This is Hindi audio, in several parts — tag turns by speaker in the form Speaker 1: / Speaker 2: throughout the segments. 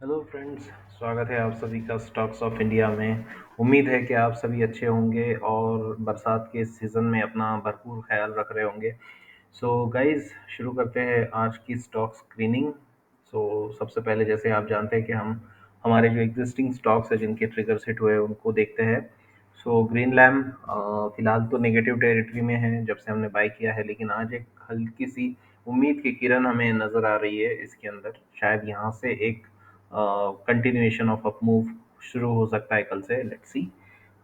Speaker 1: Hello friends. स्वागत है आप सभी का स्टॉक्स ऑफ इंडिया में। उम्मीद है कि आप सभी अच्छे होंगे और बरसात के सीज़न में अपना भरपूर ख्याल रख रहे होंगे। सो गाइस, शुरू करते हैं आज की स्टॉक स्क्रीनिंग। सबसे पहले जैसे आप जानते हैं कि हम हमारे जो एग्जिस्टिंग स्टॉक्स है जिनके ट्रिगर्स हिट हुए हैं उनको देखते हैं। ग्रीन लैम्प फिलहाल तो नेगेटिव टेरिटरी में है जब से हमने बाय किया है, लेकिन आज एक हल्की सी उम्मीद की किरण हमें नज़र आ रही है इसके अंदर। शायद यहाँ से एक कंटिन्यूएशन ऑफ अप मूव शुरू हो सकता है कल से। Let's see.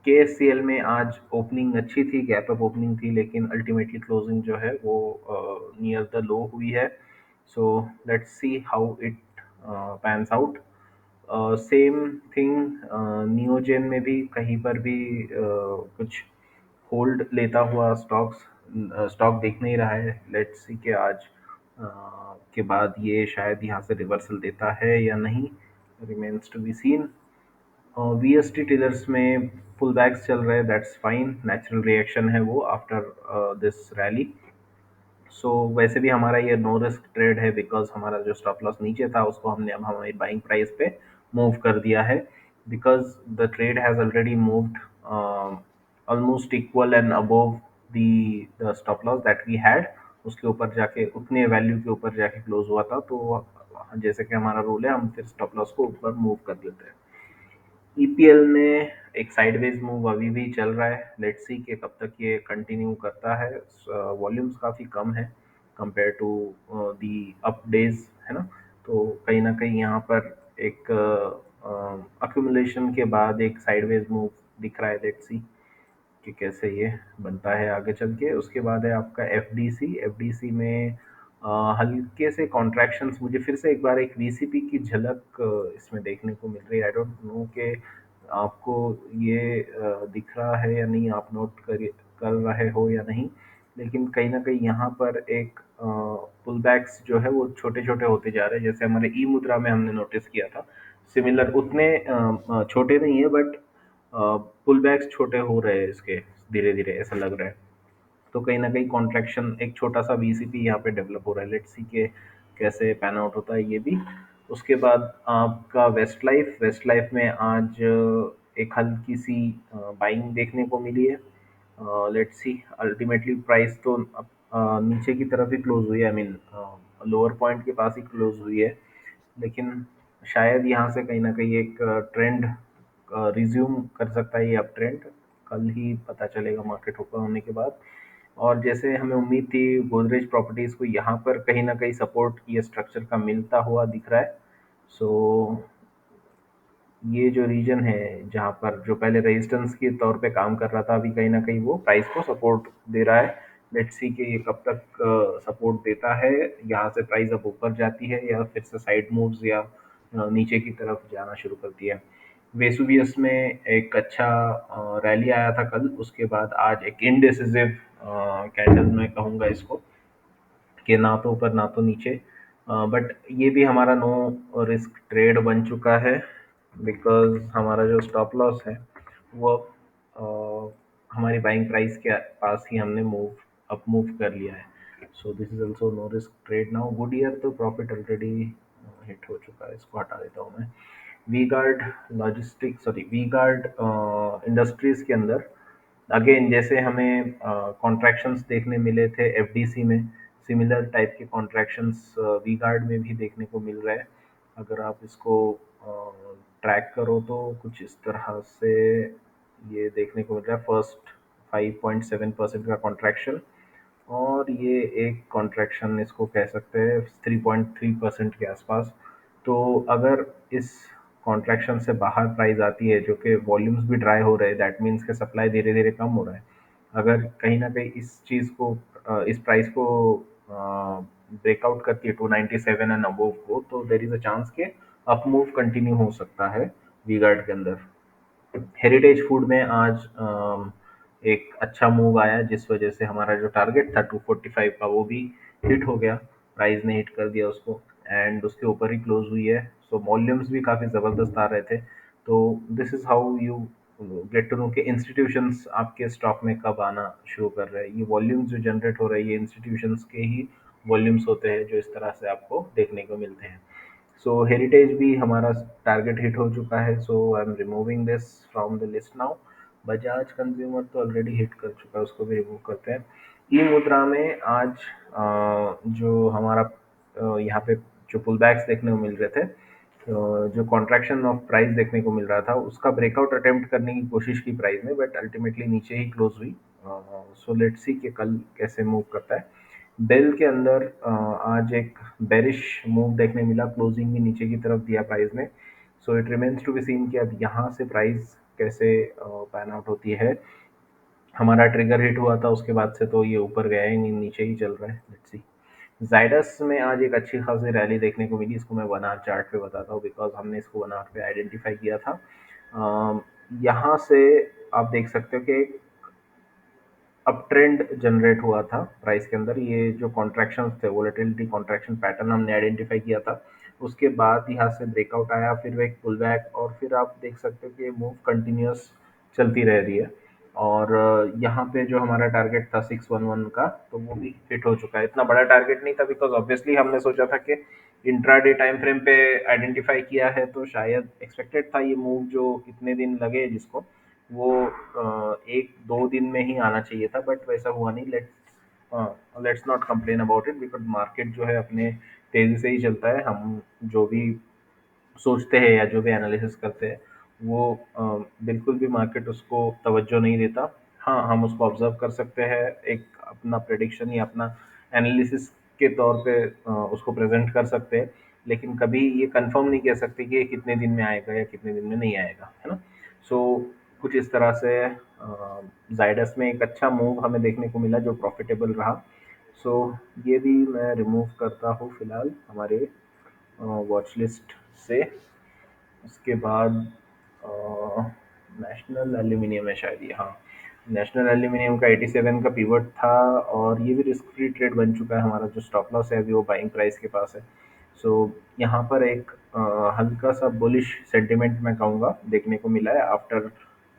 Speaker 1: केएससीएल में आज ओपनिंग अच्छी थी, गैप अप ओपनिंग थी, लेकिन अल्टीमेटली क्लोजिंग जो है वो नियर द लो हुई है। सो let's see how it pans out. Same thing Neogen में भी कहीं पर भी कुछ होल्ड लेता हुआ स्टॉक दिख नहीं रहा है। लेट्स सी कि आज के बाद ये शायद यहाँ से रिवर्सल देता है या नहीं, remains to be seen. VST tillers में पुल बैक्स चल रहे हैं, दैट्स फाइन, नेचुरल रिएक्शन है वो आफ्टर दिस रैली। वैसे भी हमारा ये नो रिस्क ट्रेड है, बिकॉज हमारा जो स्टॉप लॉस नीचे था उसको हमने अब हमारी बाइंग प्राइस पे मूव कर दिया है, because the trade has already moved almost equal and above the stop loss that we had. उसके ऊपर जाके उतने वैल्यू के ऊपर जाके क्लोज हुआ था, तो जैसे कि हमारा रूल है हम फिर स्टॉप लॉस को ऊपर मूव कर लेते हैं। ईपीएल में एक साइडवेज मूव अभी भी चल रहा है। लेट्स सी कि कब तक ये कंटिन्यू करता है। वॉल्यूम्स काफ़ी कम है compare to the up days, है ना। तो कहीं ना कहीं यहाँ पर एक अक्यूमुलेशन के बाद एक साइडवेज मूव दिख रहा है। लेट्स सी कि कैसे ये बनता है आगे चल के। उसके बाद है आपका एफडीसी। एफडीसी में हल्के से कॉन्ट्रैक्शंस मुझे फिर से एक बार एक वीसीपी की झलक इसमें देखने को मिल रही है। आई डोंट नो कि आपको ये दिख रहा है या नहीं, आप नोट कर रहे हो या नहीं, लेकिन कहीं ना कहीं यहाँ पर एक पुल बैक्स जो है वो छोटे छोटे होते जा रहे हैं, जैसे हमारे ई मुद्रा में हमने नोटिस किया था। सिमिलर उतने छोटे नहीं है, बट पुल बैक्स छोटे हो रहे हैं इसके, धीरे धीरे ऐसा लग रहा है। तो कहीं ना कहीं कॉन्ट्रैक्शन, एक छोटा सा वीसीपी यहाँ पे डेवलप हो रहा है। लेट्स सी के कैसे पैन आउट होता है ये भी। उसके बाद आपका वेस्ट लाइफ में आज एक हल्की सी बाइंग देखने को मिली है। लेट्स सी, अल्टीमेटली प्राइस तो नीचे की तरफ ही क्लोज हुई है, आई मीन लोअर पॉइंट के पास ही क्लोज हुई है, लेकिन शायद यहाँ से कहीं ना कहीं एक ट्रेंड रिज्यूम कर सकता है। ये अप ट्रेंड कल ही पता चलेगा मार्केट ओपन होने के बाद। और जैसे हमें उम्मीद थी, गोदरेज प्रॉपर्टीज को यहाँ पर कहीं ना कहीं सपोर्ट ये स्ट्रक्चर का मिलता हुआ दिख रहा है। सो ये जो रीजन है जहाँ पर जो पहले रेजिस्टेंस के तौर पे काम कर रहा था, अभी कहीं ना कहीं वो प्राइस को सपोर्ट दे रहा है। लेट्स सी कि ये कब तक सपोर्ट देता है। यहाँ से प्राइस अब ऊपर जाती है या फिर से साइड मूव्स या नीचे की तरफ जाना शुरू करती है। वेसुवियस में एक अच्छा रैली आया था कल, उसके बाद आज एक इनडिसिसिव कैंडल मैं कहूँगा इसको, कि ना तो ऊपर ना तो नीचे। बट ये भी हमारा नो रिस्क ट्रेड बन चुका है, बिकॉज हमारा जो स्टॉप लॉस है वो हमारी बाइंग प्राइस के पास ही हमने अप मूव कर लिया है। So this is also no risk trade now. Goodyear तो प्रॉफिट ऑलरेडी हिट हो चुका है, इसको हटा देता हूँ मैं। V guard logistic, sorry, V guard industries के अंदर अगेन जैसे हमें कॉन्ट्रैक्शंस देखने मिले थे एफडीसी में, सिमिलर टाइप के कॉन्ट्रैक्शंस वी गार्ड में भी देखने को मिल रहा है। अगर आप इसको ट्रैक करो तो कुछ इस तरह से ये देखने को मिल रहा है। फर्स्ट 5.7% का कॉन्ट्रैक्शन, और ये एक कॉन्ट्रैक्शन इसको कह सकते हैं 3.3% के आसपास। तो अगर इस कॉन्ट्रैक्शन से बाहर प्राइस आती है, जो कि वॉल्यूम्स भी ड्राई हो रहे हैं, दैट मीन्स के सप्लाई धीरे धीरे कम हो रहा है। अगर कहीं ना कहीं इस चीज़ को इस प्राइस को ब्रेकआउट करती है 297 एंड अबोव को, तो देर इज अ चांस के अप मूव कंटिन्यू हो सकता है वी गार्ड के अंदर। हेरिटेज फूड में आज एक अच्छा मूव आया, जिस वजह से हमारा जो टारगेट था 245 का वो भी हिट हो गया। प्राइस ने हिट कर दिया उसको, एंड उसके ऊपर ही क्लोज हुई है। वॉल्यूम्स भी काफ़ी ज़बरदस्त आ रहे थे। तो this is how you get to know कि इंस्टीट्यूशंस आपके स्टॉक में कब आना शुरू कर रहे हैं। ये वॉल्यूम्स जो जनरेट हो रहे हैं, ये इंस्टीट्यूशंस के ही वॉल्यूम्स होते हैं जो इस तरह से आपको देखने को मिलते हैं। सो हेरिटेज भी हमारा टारगेट हिट हो चुका है, so I am removing this from the list now. Bajaj consumer तो ऑलरेडी हिट कर चुका है, उसको भी रिमूव करते हैं। ई मुद्रा में आज जो हमारा यहाँ पे जो पुल बैक्स देखने को मिल रहे थे, जो कॉन्ट्रैक्शन ऑफ प्राइस देखने को मिल रहा था, उसका ब्रेकआउट अटेम्प्ट करने की कोशिश की प्राइस में, बट अल्टीमेटली नीचे ही क्लोज हुई। सो लेट्स सी कि कल कैसे मूव करता है। बेल के अंदर आज एक बेरिश मूव देखने मिला, क्लोजिंग भी नीचे की तरफ दिया प्राइस ने। So it remains to be seen कि अब यहाँ से प्राइस कैसे पैन आउट होती है। हमारा ट्रिगर हिट हुआ था, उसके बाद से तो ये ऊपर गया ही नहीं, नीचे ही चल रहा है। Let's see. जाइडस में आज एक अच्छी खासी रैली देखने को मिली, इसको मैं वन आवर चार्ट पे बताता हूँ, बिकॉज हमने इसको वन आवर पे आइडेंटिफाई किया था। यहाँ से आप देख सकते हो कि अप ट्रेंड जनरेट हुआ था प्राइस के अंदर। ये जो कॉन्ट्रैक्शंस थे, वोलेटिलिटी कॉन्ट्रैक्शन पैटर्न हमने आइडेंटिफाई किया था। उसके बाद यहाँ से ब्रेकआउट आया, फिर वो एक पुल बैक, और फिर आप देख सकते हो कि मूव कंटिन्यूअस चलती रह रही है। और यहाँ पे जो हमारा टारगेट था 611 का, तो वो भी हिट हो चुका है। इतना बड़ा टारगेट नहीं था, बिकॉज ऑब्वियसली हमने सोचा था कि इंट्राडे टाइम फ्रेम पे आइडेंटिफाई किया है, तो शायद एक्सपेक्टेड था ये मूव जो इतने दिन लगे जिसको, वो 1-2 दिन में ही आना चाहिए था, बट वैसा हुआ नहीं। Let's not complain about it, because market जो है अपने तेजी से ही चलता है। हम जो भी सोचते हैं या जो भी एनालिसिस करते हैं, वो बिल्कुल भी मार्केट उसको तवज्जो नहीं देता। हाँ, हम उसको ऑब्जर्व कर सकते हैं, एक अपना प्रेडिक्शन या अपना एनालिसिस के तौर पे उसको प्रेजेंट कर सकते हैं, लेकिन कभी ये कंफर्म नहीं कह सकते कि ये कितने दिन में आएगा या कितने दिन में नहीं आएगा, है ना। सो कुछ इस तरह से जाइडस में एक अच्छा मूव हमें देखने को मिला जो प्रॉफिटेबल रहा। सो ये भी मैं रिमूव करता हूँ फिलहाल हमारे वॉच लिस्ट से। उसके बाद नेशनल एल्यूमिनियम है शायद ये, हाँ। नेशनल एल्यूमिनियम का 87 का पिवट था, और ये भी रिस्क फ्री ट्रेड बन चुका है। हमारा जो स्टॉप लॉस है अभी वो बाइंग प्राइस के पास है। सो यहाँ पर एक हल्का सा बुलिश सेंटिमेंट मैं कहूँगा देखने को मिला है आफ्टर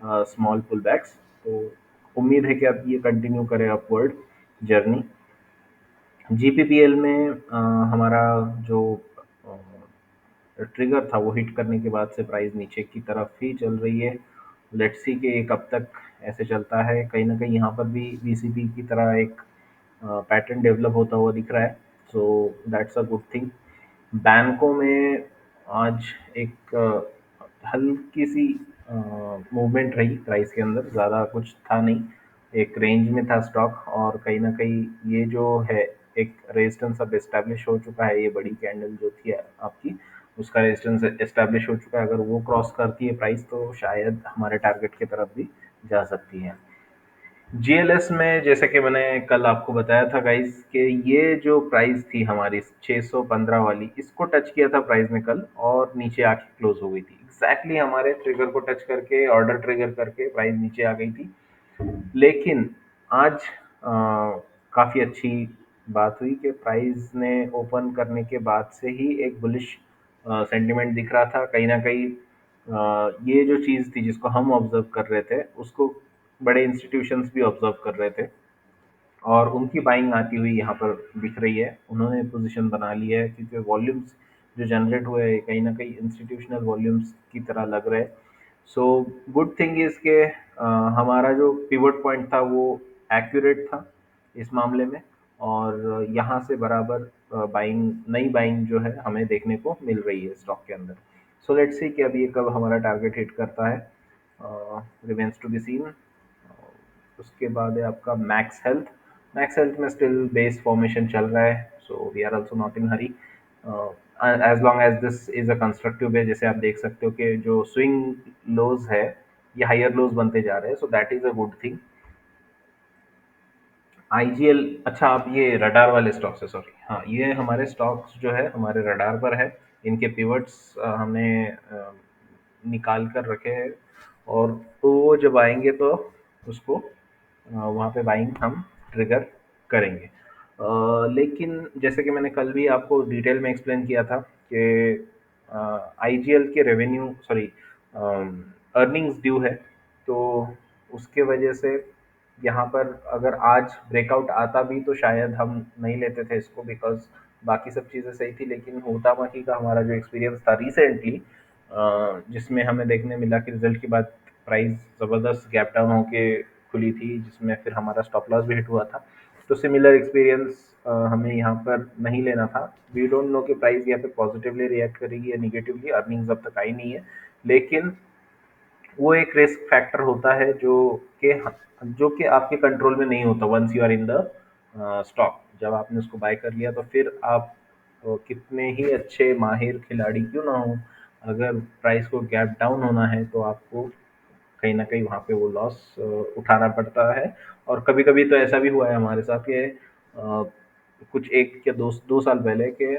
Speaker 1: स्मॉल पुल बैक्स। तो उम्मीद है कि अब ये कंटिन्यू करे अपवर्ड जर्नी। जीपीपीएल में हमारा जो ट्रिगर था वो हिट करने के बाद से प्राइस नीचे की तरफ ही चल रही है। लेट्स सी कि ये कब तक ऐसे चलता है। कहीं ना कहीं यहाँ पर भी वीसीपी की तरह एक पैटर्न डेवलप होता हुआ दिख रहा है, so that's a good thing. बैंकों में आज एक हल्की सी मूवमेंट रही प्राइस के अंदर, ज़्यादा कुछ था नहीं। एक रेंज में था स्टॉक, और कहीं ना कहीं ये जो है एक रेजिस्टेंस अब एस्टैब्लिश हो चुका है। ये बड़ी कैंडल जो थी आपकी, उसका रेजिस्टेंस एस्टैब्लिश हो चुका है। अगर वो क्रॉस करती है प्राइस, तो शायद हमारे टारगेट की तरफ भी जा सकती है। जीएलएस में जैसे कि मैंने कल आपको बताया था गाइस कि ये जो प्राइस थी हमारी 615 वाली, इसको टच किया था प्राइस ने कल, और नीचे आके क्लोज हो गई थी। एग्जैक्टली हमारे ट्रिगर को टच करके, ऑर्डर ट्रिगर करके प्राइस नीचे आ गई थी। लेकिन आज काफ़ी अच्छी बात हुई कि प्राइस ने ओपन करने के बाद से ही एक बुलिश सेंटिमेंट दिख रहा था। कहीं ना कहीं ये जो चीज़ थी जिसको हम ऑब्जर्व कर रहे थे, उसको बड़े इंस्टीट्यूशंस भी ऑब्जर्व कर रहे थे, और उनकी बाइंग आती हुई यहाँ पर दिख रही है। उन्होंने पोजीशन बना ली है, क्योंकि वॉल्यूम्स जो जनरेट हुए हैं कहीं ना कहीं इंस्टीट्यूशनल वॉल्यूम्स की तरह लग रहे हैं। सो गुड थिंग इज़ के हमारा जो पिवट पॉइंट था वो एक्यूरेट था इस मामले में, और यहाँ से बराबर बाइंग, नई बाइंग जो है हमें देखने को मिल रही है स्टॉक के अंदर। सो लेट्स सी कि अब ये कब हमारा टारगेट हिट करता है, रिमेन्स टू बी सीन। उसके बाद है आपका मैक्स हेल्थ। मैक्स हेल्थ में स्टिल बेस फॉर्मेशन चल रहा है, so we are also not in hurry. As long as this is a constructive way, जैसे आप देख सकते हो कि जो स्विंग लोज है ये हायर लोज बनते जा रहे हैं, so that is a good thing. IGL, अच्छा आप ये रडार वाले स्टॉक्स है, सॉरी, हाँ, ये हमारे स्टॉक्स जो है हमारे रडार पर है। इनके पिवट्स हमने निकाल कर रखे हैं, और तो वो जब आएंगे तो उसको वहाँ पे बाइंग हम ट्रिगर करेंगे। लेकिन जैसे कि मैंने कल भी आपको डिटेल में एक्सप्लेन किया था कि आईजीएल के रेवेन्यू, सॉरी, अर्निंग्स ड्यू है, तो उसके वजह से यहाँ पर अगर आज ब्रेकआउट आता भी तो शायद हम नहीं लेते थे इसको, बिकॉज बाकी सब चीज़ें सही थी, लेकिन हुटामाकी का हमारा जो एक्सपीरियंस था रिसेंटली, जिसमें हमें देखने मिला कि रिजल्ट के बाद प्राइस ज़बरदस्त गैप डाउन होके खुली थी, जिसमें फिर हमारा स्टॉप लॉस भी हिट हुआ था। तो सिमिलर एक्सपीरियंस हमें यहाँ पर नहीं लेना था। वी डोंट नो कि प्राइस यहाँ पे पॉजिटिवली रिएक्ट करेगी या निगेटिवली, अर्निंग्स अब तक आई नहीं है, लेकिन वो एक रिस्क फैक्टर होता है जो कि आपके कंट्रोल में नहीं होता। Once you are in the stock, जब आपने उसको बाय कर लिया तो फिर आप कितने ही अच्छे माहिर खिलाड़ी क्यों ना हो, अगर प्राइस को गैप डाउन होना है तो आपको कहीं ना कहीं वहाँ पे वो लॉस उठाना पड़ता है। और कभी कभी तो ऐसा भी हुआ है हमारे साथ कि कुछ एक या दो दो साल पहले के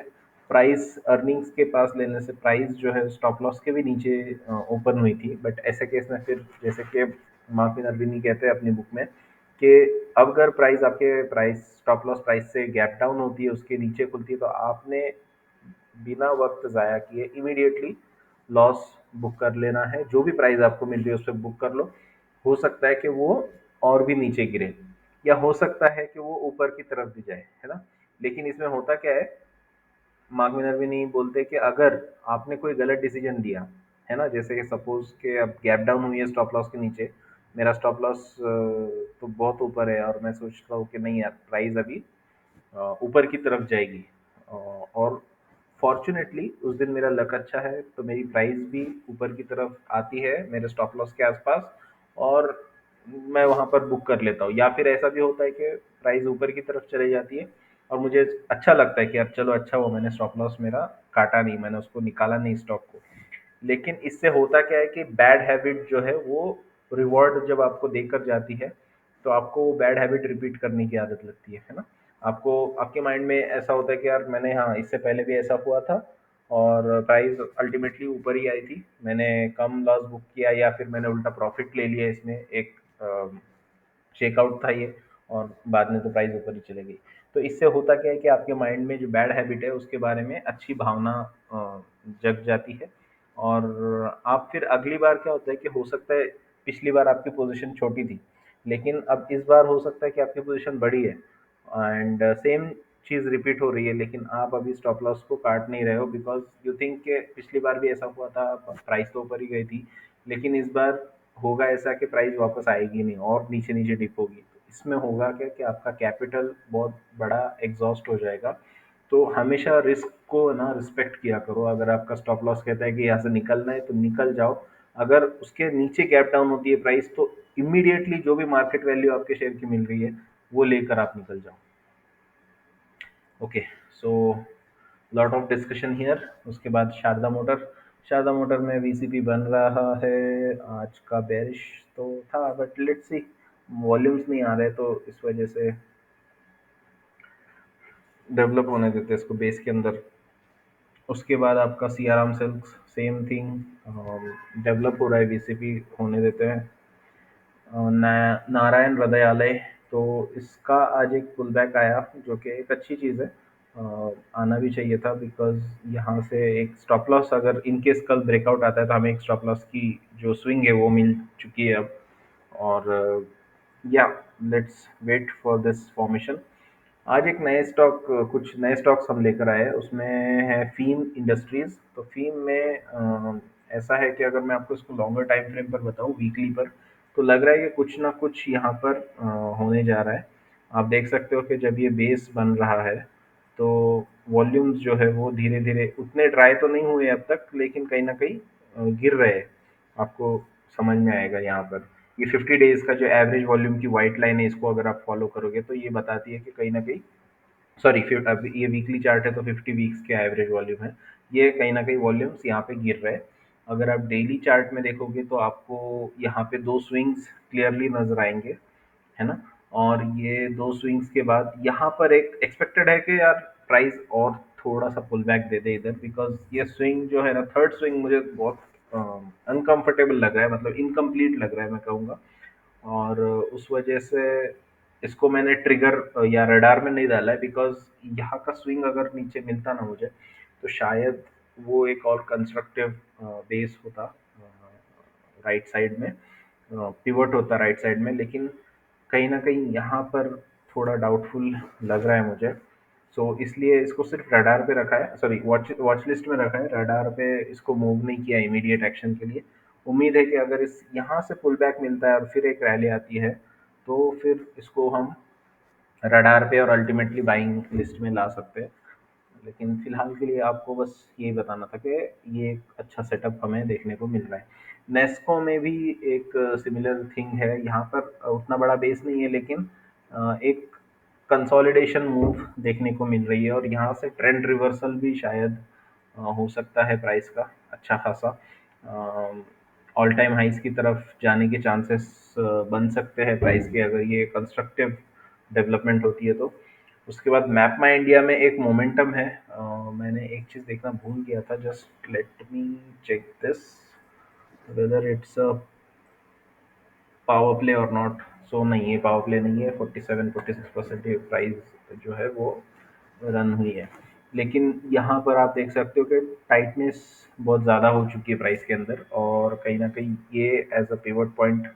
Speaker 1: प्राइस अर्निंग्स के पास लेने से प्राइस जो है स्टॉप लॉस के भी नीचे ओपन हुई थी। बट ऐसे केस में फिर जैसे कि मार्क नरविनी कहते हैं अपनी बुक में कि अगर प्राइस आपके प्राइस स्टॉप लॉस प्राइस से गैप डाउन होती है, उसके नीचे खुलती है, तो आपने बिना वक्त ज़ाया किए इमीडिएटली लॉस बुक कर लेना है। जो भी प्राइस आपको मिल रही है उस पर बुक कर लो। हो सकता है कि वो और भी नीचे गिरे, या हो सकता है कि वो ऊपर की तरफ भी जाए, है ना। लेकिन इसमें होता क्या है, मार्क मिनर्विनी बोलते हैं कि अगर आपने कोई गलत डिसीजन लिया, है ना, जैसे कि सपोज कि अब गैप डाउन हुई है स्टॉप लॉस के नीचे, मेरा स्टॉप लॉस तो बहुत ऊपर है और मैं सोच रहा हूँ कि नहीं यार प्राइस अभी ऊपर की तरफ जाएगी, और फॉर्चुनेटली उस दिन मेरा लक अच्छा है तो मेरी प्राइस भी ऊपर की तरफ आती है मेरे स्टॉप लॉस के आसपास, और मैं वहां पर बुक कर लेता हूँ। या फिर ऐसा भी होता है कि प्राइस ऊपर की तरफ चली जाती है और मुझे अच्छा लगता है कि यार चलो अच्छा हुआ मैंने स्टॉप लॉस मेरा काटा नहीं, मैंने उसको निकाला नहीं स्टॉक को। लेकिन इससे होता क्या है कि बैड हैबिट जो है वो रिवॉर्ड जब आपको देकर जाती है, तो आपको वो बैड हैबिट रिपीट करने की आदत लगती है ना। आपको आपके माइंड में ऐसा होता है कि यार मैंने, हाँ इससे पहले भी ऐसा हुआ था और प्राइस अल्टीमेटली ऊपर ही आई थी, मैंने कम लॉस बुक किया या फिर मैंने उल्टा प्रॉफिट ले लिया इसमें, एक चेकआउट था ये, और बाद में तो प्राइस ऊपर ही चले गई। तो इससे होता क्या है कि आपके माइंड में जो बैड हैबिट है उसके बारे में अच्छी भावना जग जाती है। और आप फिर अगली बार क्या होता है कि हो सकता है पिछली बार आपकी पोजीशन छोटी थी, लेकिन अब इस बार हो सकता है कि आपकी पोजीशन बड़ी है एंड सेम चीज़ रिपीट हो रही है, लेकिन आप अभी स्टॉप लॉस को काट नहीं रहे हो बिकॉज यू थिंक के पिछली बार भी ऐसा हुआ था, प्राइस तो ऊपर ही गई थी, लेकिन इस बार होगा ऐसा कि प्राइस वापस आएगी नहीं और नीचे नीचे डिप होगी। तो इसमें होगा क्या कि आपका कैपिटल बहुत बड़ा एग्जॉस्ट हो जाएगा। तो हमेशा रिस्क को ना रिस्पेक्ट किया करो। अगर आपका स्टॉप लॉस कहता है कि यहाँ से निकलना है तो निकल जाओ। अगर उसके नीचे गैप डाउन होती है प्राइस तो इमीडिएटली जो भी मार्केट वैल्यू आपके शेयर की मिल रही है वो लेकर आप निकल जाओ। Okay, so lot of discussion here. उसके बाद शारदा मोटर में वीसीपी बन रहा है। आज का बेरिश तो था बट लेट्स सी, वॉल्यूम्स नहीं आ रहे तो इस वजह से डेवलप होने देते हैं इसको बेस के अंदर। उसके बाद आपका Siyaram silks, same thing, develop हो रहा है, वीसीपी होने देते हैं। नारायण हृदयालय, तो इसका आज एक पुल बैक आया जो कि एक अच्छी चीज़ है। आना भी चाहिए था बिकॉज यहाँ से एक स्टॉप लॉस, अगर इन केस कल ब्रेकआउट आता है तो हमें एक स्टॉप लॉस की जो स्विंग है वो मिल चुकी है अब। और या let's wait for this formation. आज एक नए स्टॉक, कुछ नए स्टॉक्स हम लेकर आए हैं, उसमें है फीम इंडस्ट्रीज। तो फीम में ऐसा है कि अगर मैं आपको इसको लॉन्गर टाइम फ्रेम पर बताऊं, वीकली पर, तो लग रहा है कि कुछ ना कुछ यहाँ पर होने जा रहा है। आप देख सकते हो कि जब ये बेस बन रहा है तो वॉल्यूम्स जो है वो धीरे धीरे उतने ड्राई तो नहीं हुए अब तक, लेकिन कहीं ना कहीं गिर रहे हैं। आपको समझ में आएगा यहाँ पर, ये 50 डेज का जो एवरेज वॉल्यूम की वाइट लाइन है, इसको अगर आप फॉलो करोगे तो ये बताती है कि कहीं ना कहीं, सॉरी अब ये वीकली चार्ट है तो 50 वीक्स के एवरेज वॉल्यूम है, ये कहीं ना कहीं वॉल्यूम्स यहाँ पे गिर रहे हैं। अगर आप डेली चार्ट में देखोगे तो आपको यहाँ पे दो स्विंग्स क्लियरली नजर आएंगे, है ना। और ये दो स्विंग्स के बाद यहाँ पर एक एक्सपेक्टेड है कि यार प्राइस और थोड़ा सा पुल बैक दे दे इधर, बिकॉज ये स्विंग जो है ना, थर्ड स्विंग मुझे बहुत अनकंफर्टेबल लग रहा है, मतलब इनकम्प्लीट लग रहा है मैं कहूँगा। और उस वजह से इसको मैंने ट्रिगर या रडार में नहीं डाला है, बिकॉज यहाँ का स्विंग अगर नीचे मिलता ना मुझे तो शायद वो एक और कंस्ट्रक्टिव बेस होता राइट साइड में, पिवट होता राइट साइड में, लेकिन कहीं ना कहीं यहाँ पर थोड़ा डाउटफुल लग रहा है मुझे। सो इसलिए इसको सिर्फ रडार पे रखा है, सॉरी वॉच वॉच लिस्ट में रखा है, रडार पे इसको मूव नहीं किया इमीडिएट एक्शन के लिए। उम्मीद है कि अगर इस यहाँ से पुल बैक मिलता है और फिर एक रैली आती है तो फिर इसको हम रडार पे और अल्टीमेटली बाइंग लिस्ट में ला सकते हैं। लेकिन फिलहाल के लिए आपको बस यही बताना था कि ये एक अच्छा सेटअप हमें देखने को मिल रहा है। नेस्को में भी एक सिमिलर थिंग है, यहाँ पर उतना बड़ा बेस नहीं है, लेकिन एक कंसोलिडेशन मूव देखने को मिल रही है और यहाँ से ट्रेंड रिवर्सल भी शायद हो सकता है प्राइस का अच्छा खासा ऑल टाइम हाइस की तरफ जाने के चांसेस बन सकते हैं प्राइस के, अगर ये कंस्ट्रक्टिव डेवलपमेंट होती है तो। उसके बाद मैप माई इंडिया में एक मोमेंटम है। मैंने एक चीज़ देखना भूल गया था, just let me check this whether it's a power play or not. So नहीं, ये पावर प्ले नहीं है, 47-46% ये प्राइस जो है वो रन हुई है। लेकिन यहाँ पर आप देख सकते हो कि टाइटनेस बहुत ज़्यादा हो चुकी है प्राइस के अंदर, और कहीं ना कहीं ये एज अ पिवट पॉइंट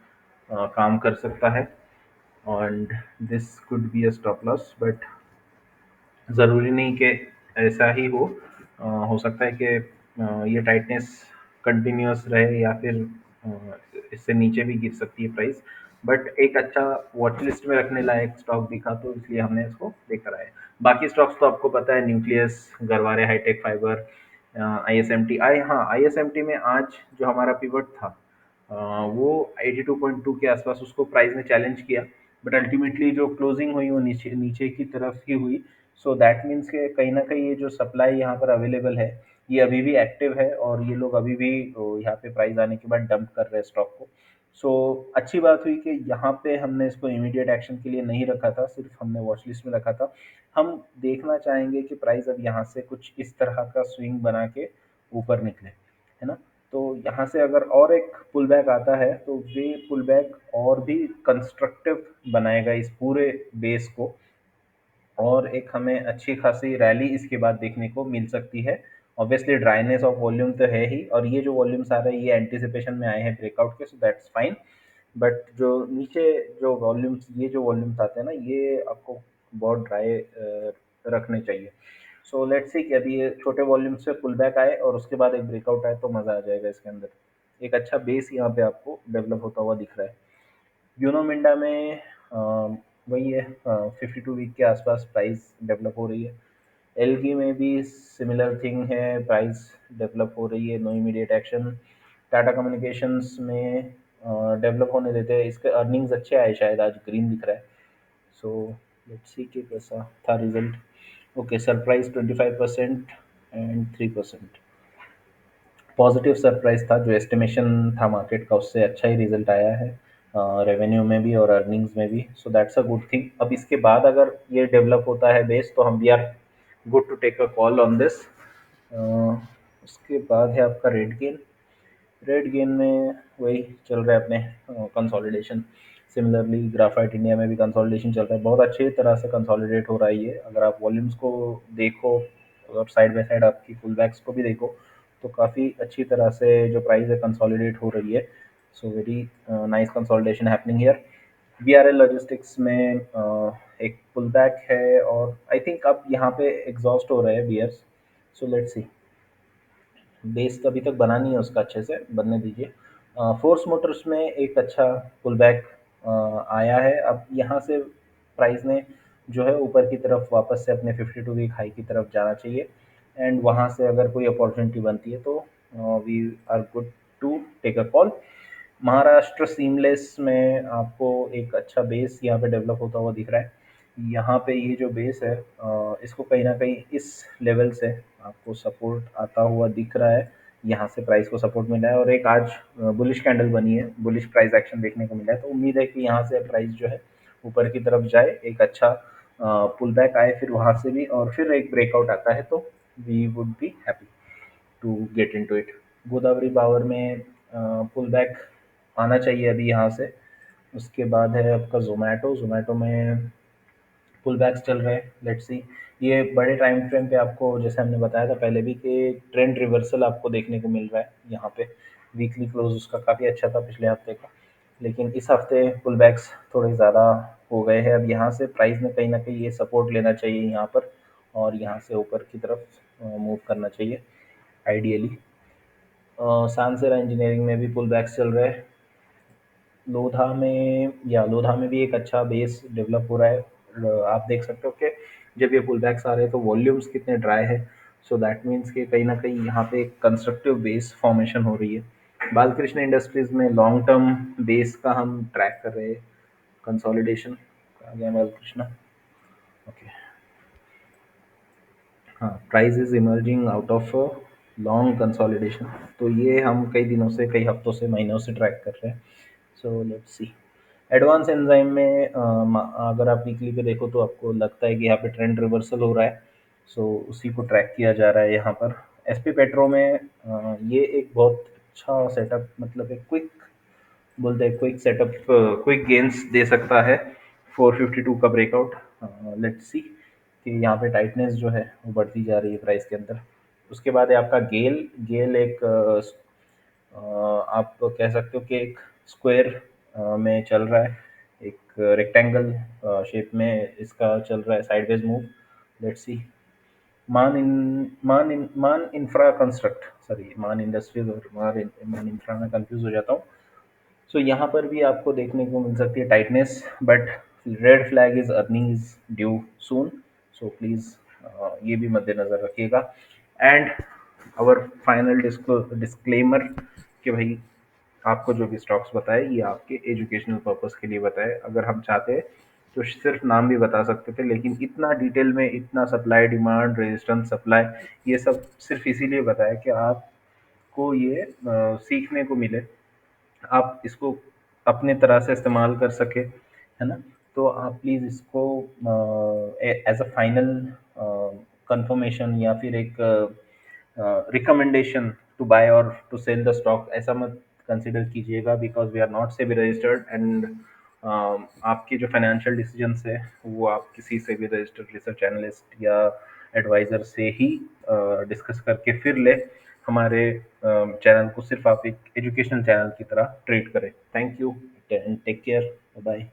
Speaker 1: काम कर सकता है। And this could be a stop loss, but ज़रूरी नहीं कि ऐसा ही हो। हो सकता है कि ये टाइटनेस कंटिन्यूअस रहे या फिर इससे नीचे भी गिर सकती है प्राइस। बट एक अच्छा वॉच लिस्ट में रखने लायक स्टॉक दिखा तो इसलिए हमने इसको लेकर आए। बाकी स्टॉक्स तो आपको पता है, nucleus, Garware hitech fiber, ISMT। हाँ, ISMT में आज जो हमारा पिवट था वो 82.2 के आसपास उसको प्राइस ने चैलेंज किया, बट अल्टीमेटली जो क्लोजिंग हुई वो नीचे नीचे की तरफ ही हुई। सो दैट मीन्स के कहीं ना कहीं ये जो सप्लाई यहाँ पर अवेलेबल है ये अभी भी एक्टिव है, और ये लोग अभी भी यहाँ पे प्राइस आने के बाद डंप कर रहे हैं स्टॉक को। सो अच्छी बात हुई कि यहाँ पे हमने इसको इमीडिएट एक्शन के लिए नहीं रखा था, सिर्फ हमने वॉच लिस्ट में रखा था। हम देखना चाहेंगे कि प्राइस अब यहाँ से कुछ इस तरह का स्विंग बना के ऊपर निकले, है ना। तो यहाँ से अगर और एक पुल बैक आता है तो वे पुल बैक और भी कंस्ट्रक्टिव बनाएगा इस पूरे बेस को, और एक हमें अच्छी खासी रैली इसके बाद देखने को मिल सकती है। ऑब्वियसली ड्राइनेस ऑफ वॉल्यूम तो है ही, और ये जो वॉल्यूम्स आ रहे हैं ये एंटिसिपेशन में आए हैं ब्रेकआउट के, सो दैट्स फाइन। बट जो नीचे जो वॉल्यूम्स, ये जो वॉल्यूम्स आते हैं ना, ये आपको बहुत ड्राई रखने चाहिए। सो लेट्स सी कि अभी ये छोटे वॉल्यूम से पुल बैक आए और उसके बाद एक ब्रेकआउट आए तो मज़ा आ जाएगा इसके अंदर। एक अच्छा बेस यहाँ पे आपको डेवलप होता हुआ दिख रहा है। यूनो मिंडा में वही है, 52 वीक के आसपास प्राइस डेवलप हो रही है। एलगी में भी सिमिलर थिंग है, प्राइस डेवलप हो रही है, no immediate action. Tata communications में डेवलप होने देते हैं, इसके अर्निंग्स अच्छे आए, शायद आज ग्रीन दिख रहा है। सो लेट्स सी कि कैसा था result. Okay, surprise 25% and 3%। Positive surprise था, जो एस्टिमेशन था मार्केट का उससे अच्छा ही रिजल्ट आया है, रेवेन्यू में भी और अर्निंग्स में भी। So that's a good thing. अब इसके बाद अगर ये डेवलप होता है बेस तो हम we are good to take a call on this. उसके बाद है आपका रेड गेन। रेड गेन में वही चल रहा है अपने कंसोलिडेशन। सिमिलरली ग्राफाइट इंडिया में भी कंसोलिडेशन चल रहा है, बहुत अच्छी तरह से कंसोलिडेट हो रहा है ये। अगर आप वॉल्यूम्स को देखो और साइड बाय साइड आपकी पुल बैक्स को भी देखो तो काफ़ी अच्छी तरह से जो प्राइस है कंसोलिडेट हो रही है। So very nice consolidation happening here. BRL logistics में एक पुल बैक है और आई थिंक अब यहाँ पे एग्जॉस्ट हो रहे हैं bears. So let's see, base तो अभी तक बना नहीं है उसका, अच्छे से बनने दीजिए। फोर्स मोटर्स में एक अच्छा पुल बैक आया है, अब यहाँ से प्राइस ने जो है ऊपर की तरफ वापस से अपने 52 वीक हाई की तरफ जाना चाहिए, एंड वहाँ से अगर कोई अपॉर्चुनिटी बनती है तो we are good to take a call. Maharashtra seamless में आपको एक अच्छा बेस यहाँ पे डेवलप होता हुआ दिख रहा है। यहाँ पे ये जो बेस है इसको कहीं ना कहीं इस लेवल से आपको सपोर्ट आता हुआ दिख रहा है। यहाँ से प्राइस को सपोर्ट मिला है और एक आज बुलिश कैंडल बनी है, बुलिश प्राइस एक्शन देखने को मिला है, तो उम्मीद है कि यहाँ से प्राइस जो है ऊपर की तरफ जाए, एक अच्छा पुल बैक आए फिर वहाँ से भी, और फिर एक ब्रेकआउट आता है तो we would be happy to get into it. Godavari power में पुल बैक आना चाहिए अभी यहाँ से। उसके बाद है आपका ज़ोमैटो। ज़ोमैटो में पुल बैक्स चल रहे हैं, लेट्स सी। ये बड़े टाइम फ्रेम पे आपको, जैसे हमने बताया था पहले भी, कि ट्रेंड रिवर्सल आपको देखने को मिल रहा है यहाँ पे। वीकली क्लोज उसका काफ़ी अच्छा था पिछले हफ्ते का, लेकिन इस हफ्ते पुल बैक्स थोड़े ज़्यादा हो गए हैं। अब यहाँ से प्राइस में कहीं ना कहीं ये सपोर्ट लेना चाहिए यहाँ पर, और यहाँ से ऊपर की तरफ मूव करना चाहिए आइडियली। सांसेरा इंजीनियरिंग में भी पुल बैक्स चल रहे हैं। लोधा में भी एक अच्छा बेस डेवलप हो रहा है। आप देख सकते हो कि जब ये पुल बैक्स आ रहे हैं तो वॉल्यूम्स कितने ड्राई है। सो दैट मीन्स कि कहीं ना कहीं यहाँ पे एक कंस्ट्रक्टिव बेस फॉर्मेशन हो रही है। बालकृष्ण इंडस्ट्रीज में लॉन्ग टर्म बेस का हम ट्रैक कर रहे हैं। कंसोलिडेशन आ गया बालकृष्ण। ओके, हाँ, price is emerging out of long consolidation. तो ये हम कई दिनों से, कई हफ्तों से, महीनों से ट्रैक कर रहे हैं। सो लेट्स सी। एडवांस एंजाइम में अगर आप वीकली पे देखो तो आपको लगता है कि यहाँ पे ट्रेंड रिवर्सल हो रहा है। सो उसी को ट्रैक किया जा रहा है यहाँ पर। एसपी पेट्रो में ये एक बहुत अच्छा सेटअप, मतलब एक क्विक, बोलते हैं क्विक सेटअप, क्विक गेन्स दे सकता है 452 का ब्रेकआउट। लेट्स सी कि यहाँ पे टाइटनेस जो है वो बढ़ती जा रही है प्राइस के अंदर। उसके बाद है आपका गेल। गेल एक आप कह सकते हो कि एक स्क्वायर में चल रहा है, एक रेक्टेंगल शेप में इसका चल रहा है साइडवेज मूव। Let's see. मान इंफ्रा कंस्ट्रक्ट, सॉरी, मान इंडस्ट्रीज और मान इंफ्रा में कंफ्यूज हो जाता हूँ। सो यहाँ पर भी आपको देखने को मिल सकती है tightness, but red flag is earning is due soon. So please ये भी मद्देनज़र रखिएगा। एंड आवर फाइनल डिस्क्लेमर कि भाई आपको जो भी स्टॉक्स बताए ये आपके एजुकेशनल पर्पस के लिए बताए। अगर हम चाहते तो सिर्फ नाम भी बता सकते थे, लेकिन इतना डिटेल में, इतना सप्लाई डिमांड रेजिस्टेंस सप्लाई, ये सब सिर्फ इसीलिए बताया कि आपको ये सीखने को मिले, आप इसको अपने तरह से इस्तेमाल कर सके, है ना। तो आप प्लीज़ इसको एज अ फाइनल कंफर्मेशन या फिर एक रिकमेंडेशन टू बाय और टू सेल द स्टॉक ऐसा मत कंसिडर कीजिएगा, because we are not SEBI registered. And आपके जो फाइनेंशियल डिसीजंस है वो आप किसी से भी रजिस्टर्ड रिसर्च एनालिस्ट या एडवाइज़र से ही डिस्कस करके फिर ले। हमारे चैनल को सिर्फ आप एक एजुकेशनल चैनल की तरह ट्रीट करें। Thank you and take care. Bye.